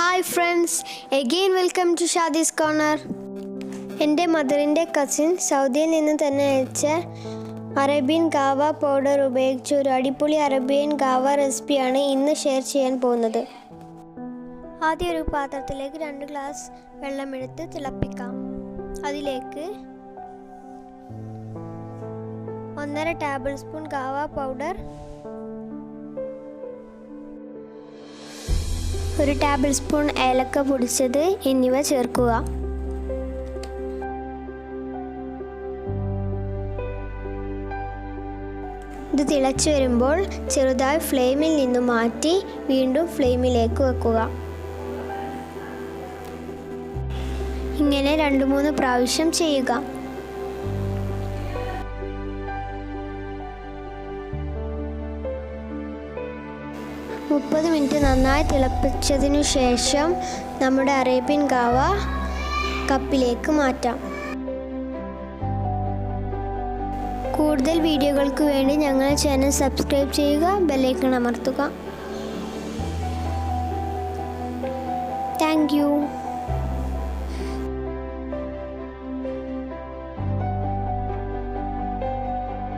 Hi friends, again welcome to Shadi's Corner. എൻ്റെ മദറിൻ്റെ cousin സൗദിയിൽ നിന്ന് തന്നെ അയച്ച അറേബ്യൻ ഗാവ പൗഡർ ഉപയോഗിച്ച് ഒരു അടിപൊളി അറേബ്യൻ ഗാവ റെസിപ്പിയാണ് ഇന്ന് ഷെയർ ചെയ്യാൻ പോകുന്നത്. ആദ്യം ഒരു പാത്രത്തിലേക്ക് 2 ഗ്ലാസ് വെള്ളമെടുത്ത് തിളപ്പിക്കാം. അതിലേക്ക് 1.5 ടേബിൾ സ്പൂൺ ഗാവ പൗഡർ, 1 ടേബിൾ സ്പൂൺ ഏലക്ക പൊടിച്ചത് എന്നിവ ചേർക്കുക. ഇത് തിളച്ചു വരുമ്പോൾ ചെറുതായി ഫ്ലെയിമിൽ നിന്നും മാറ്റി വീണ്ടും ഫ്ലെയിമിലേക്ക് വെക്കുക. ഇങ്ങനെ 2-3 പ്രാവശ്യം ചെയ്യുക. മിനിറ്റ് നന്നായി തിളപ്പിച്ചതിനു ശേഷം നമ്മുടെ അറേബ്യൻ ഗാവ കപ്പിലേക്ക് മാറ്റാം. കൂടുതൽ വീഡിയോകൾക്ക് വേണ്ടി ഞങ്ങളുടെ ചാനൽ സബ്സ്ക്രൈബ് ചെയ്യുക, ബെല്ലൈക്കൺ അമർത്തുക. Thank you.